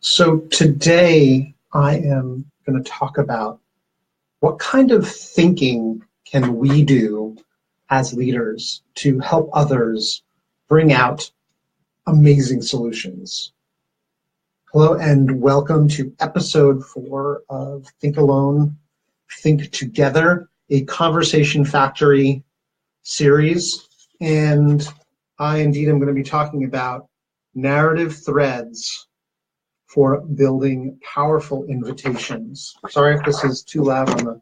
So today I am going to talk about what kind of thinking can we do as leaders to help others bring out amazing solutions. Hello and welcome to episode 4 of Think Alone, Think Together, a Conversation Factory series. And I indeed am going to be talking about narrative threads for building powerful invitations. Sorry if this is too loud on the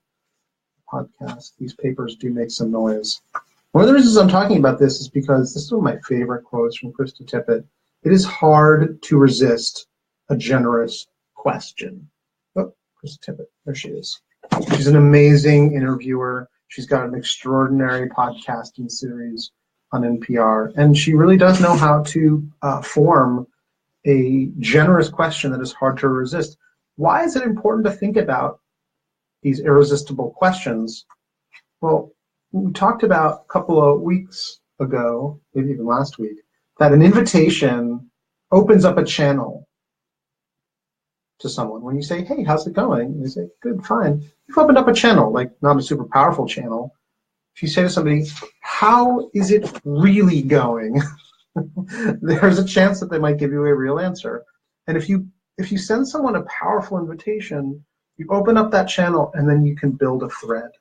podcast. These papers do make some noise. One of the reasons I'm talking about this is because this is one of my favorite quotes from Krista Tippett. It is hard to resist a generous question. Oh, Krista Tippett, there she is. She's an amazing interviewer. She's got an extraordinary podcasting series on NPR, and she really does know how to form a generous question that is hard to resist. Why is it important to think about these irresistible questions? Well, we talked about a couple of weeks ago, maybe even last week, that an invitation opens up a channel to someone. When you say, hey, how's it going? They say, good, fine. You've opened up a channel, like not a super powerful channel. If you say to somebody, how is it really going? There's a chance that they might give you a real answer. And if you send someone a powerful invitation, you open up that channel and then you can build a thread.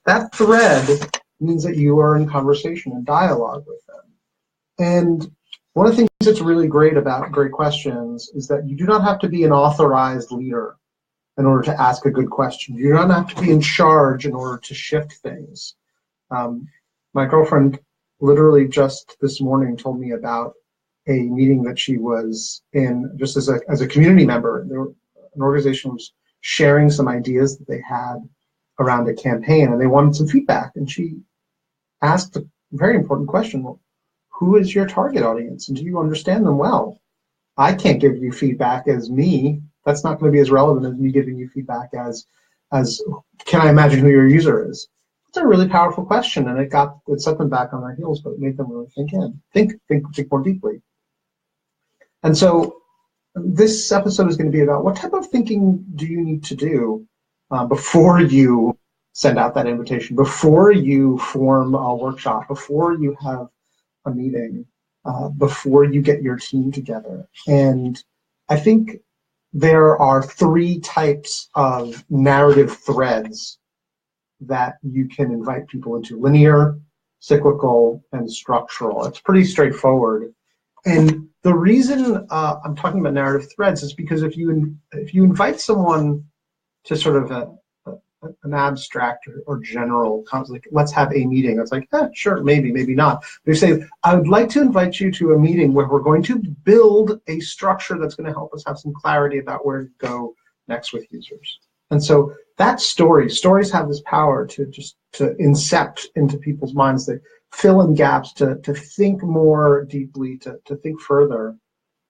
That thread means that you are in conversation and dialogue with them. And one of the things that's really great about great questions is that you do not have to be an authorized leader in order to ask a good question. You don't have to be in charge in order to shift things. My girlfriend literally just this morning told me about a meeting that she was in just as a community member. An organization was sharing some ideas that they had around a campaign, and they wanted some feedback. And she asked a very important question: well, who is your target audience, and do you understand them well? I can't give you feedback as me. That's not going to be as relevant as me giving you feedback as can I imagine who your user is? It's a really powerful question, and it set them back on their heels, but it made them really think more deeply. And so this episode is going to be about what type of thinking do you need to do before you send out that invitation, before you form a workshop, before you have a meeting, before you get your team together. And I think there are 3 types of narrative threads that you can invite people into: linear, cyclical, and structural. It's pretty straightforward. And the reason I'm talking about narrative threads is because if you invite someone to sort of an abstract or general concept, like let's have a meeting, it's like, sure, maybe not. They say, I would like to invite you to a meeting where we're going to build a structure that's going to help us have some clarity about where to go next with users. And so that stories have this power to incept into people's minds, that fill in gaps, to think more deeply, to think further.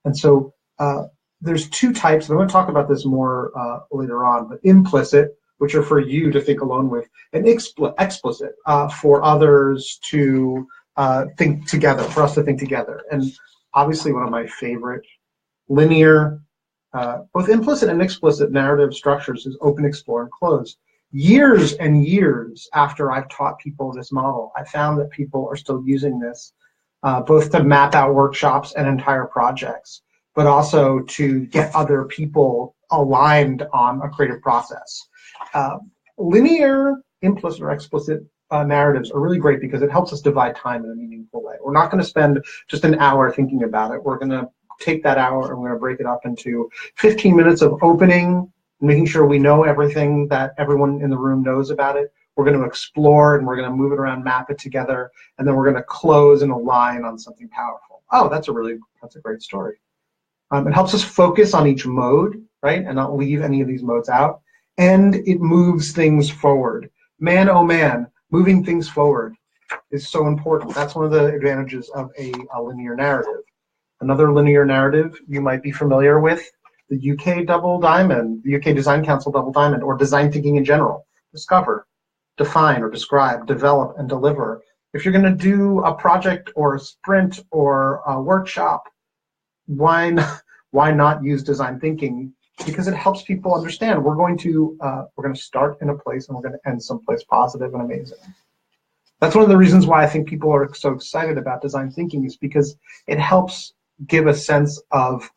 And so there's 2 types, and I'm going to talk about this more later on, but implicit, which are for you to think alone with, and explicit, for others to think together, for us to think together. And obviously one of my favorite linear, both implicit and explicit narrative structures is open, explore, and close. Years and years after I've taught people this model, I found that people are still using this, both to map out workshops and entire projects, but also to get other people aligned on a creative process. Linear, implicit, or explicit narratives are really great because it helps us divide time in a meaningful way. We're not going to spend just an hour thinking about it. We're going to take that hour and we're going to break it up into 15 minutes of opening, making sure we know everything that everyone in the room knows about it. We're going to explore and we're going to move it around, map it together, and then we're going to close and align on something powerful. Oh, that's a great story. It helps us focus on each mode, right, and not leave any of these modes out. And it moves things forward. Man, oh man, moving things forward is so important. That's one of the advantages of a linear narrative. Another linear narrative you might be familiar with, the UK Double Diamond, the UK Design Council Double Diamond, or design thinking in general. Discover, define or describe, develop, and deliver. If you're going to do a project or a sprint or a workshop, why why not use design thinking? Because it helps people understand we're going to start in a place and we're going to end someplace positive and amazing. That's one of the reasons why I think people are so excited about design thinking, is because it helps give a sense of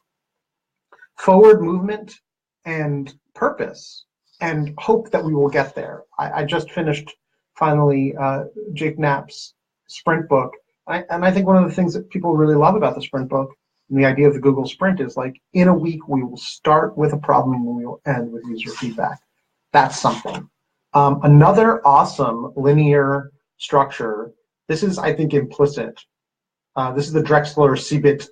forward movement and purpose and hope that we will get there. I just finished finally Jake Knapp's sprint book. And I think one of the things that people really love about the sprint book and the idea of the Google Sprint is, like, in a week we will start with a problem and we will end with user feedback. That's something. Another awesome linear structure, this is, I think, implicit. This is the Drexler-Sibit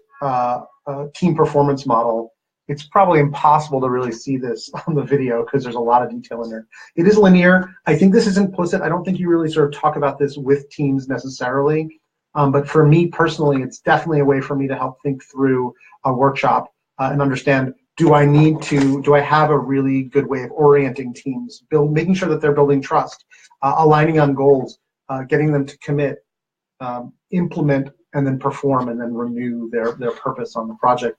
team performance model. It's probably impossible to really see this on the video because there's a lot of detail in there. It is linear. I think this is implicit. I don't think you really sort of talk about this with teams necessarily. But for me personally, it's definitely a way for me to help think through a workshop and understand, do I have a really good way of orienting teams, making sure that they're building trust, aligning on goals, getting them to commit, implement, and then perform, and then renew their purpose on the project.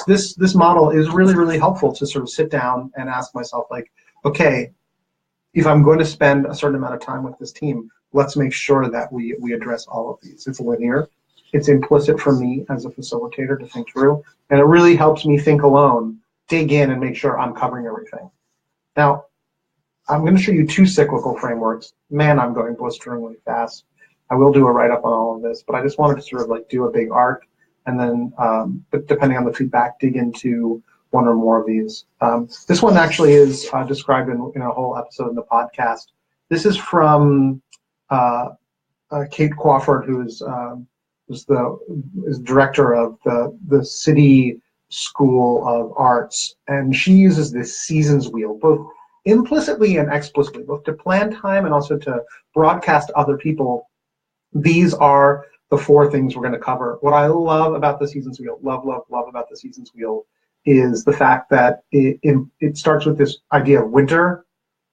This model is really, really helpful to sort of sit down and ask myself, like, okay, if I'm going to spend a certain amount of time with this team, let's make sure that we address all of these. It's linear. It's implicit for me as a facilitator to think through, and it really helps me think alone, dig in, and make sure I'm covering everything. Now, I'm going to show you two cyclical frameworks. Man, I'm going blisteringly fast. I will do a write-up on all of this, but I just wanted to sort of like do a big arc, and then, but depending on the feedback, dig into one or more of these. This one actually is described in a whole episode in the podcast. This is from Kate Crawford, who is director of the City School of Arts, and she uses this seasons wheel, both implicitly and explicitly, both to plan time and also to broadcast to other people. These are the four things we're going to cover. What I love about the seasons wheel, love about the seasons wheel, is the fact that it starts with this idea of winter,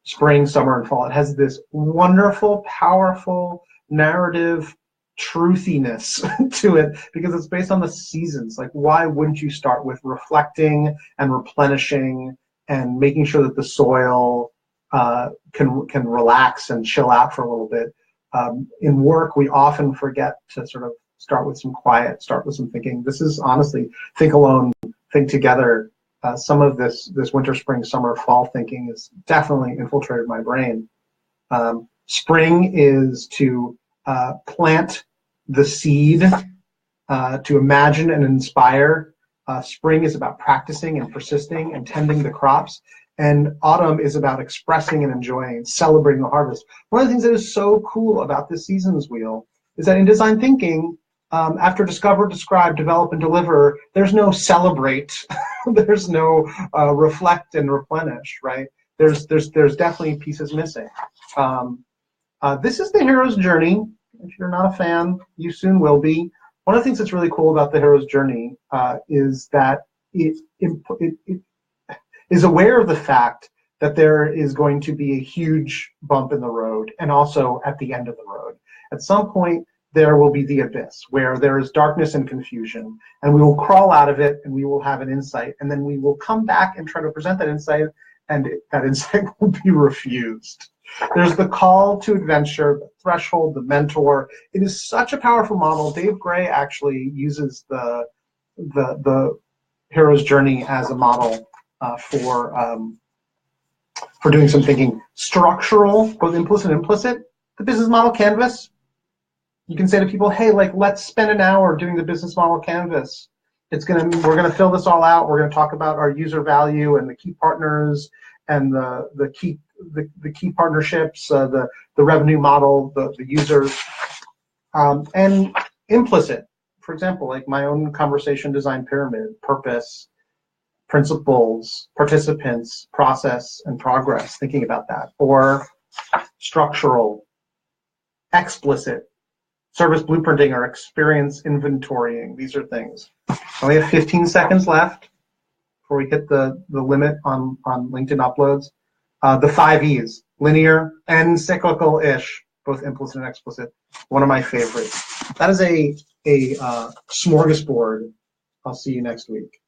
spring, summer, and fall. It has this wonderful, powerful narrative truthiness to it because it's based on the seasons. Like, why wouldn't you start with reflecting and replenishing and making sure that the soil can relax and chill out for a little bit? In work, we often forget to sort of start with some quiet, start with some thinking. This is honestly, think alone, think together. Some of this winter, spring, summer, fall thinking is definitely infiltrated my brain. Spring is to plant the seed, to imagine and inspire. Spring is about practicing and persisting and tending the crops. And autumn is about expressing and enjoying and celebrating the harvest. One of the things that is so cool about this seasons wheel is that in design thinking, after discover, describe, develop, and deliver, there's no celebrate. There's no reflect and replenish, right? There's definitely pieces missing. This is the hero's journey. If you're not a fan, you soon will be. One of the things that's really cool about the hero's journey is that it is aware of the fact that there is going to be a huge bump in the road and also at the end of the road. At some point, there will be the abyss where there is darkness and confusion, and we will crawl out of it and we will have an insight, and then we will come back and try to present that insight, and that insight will be refused. There's the call to adventure, the threshold, the mentor. It is such a powerful model. Dave Gray actually uses the hero's journey as a model for doing some thinking. Structural, both implicit and implicit. The business model canvas. You can say to people, hey, like, let's spend an hour doing the business model canvas. We're gonna fill this all out. We're gonna talk about our user value and the key partners and the key partnerships, the revenue model, the users, and implicit. For example, like my own conversation design pyramid, purpose, principles, participants, process, and progress, thinking about that. Or structural, explicit, service blueprinting, or experience inventorying. These are things. We have 15 seconds left before we hit the limit on LinkedIn uploads. The 5 E's, linear and cyclical-ish, both implicit and explicit. One of my favorites. That is a smorgasbord. I'll see you next week.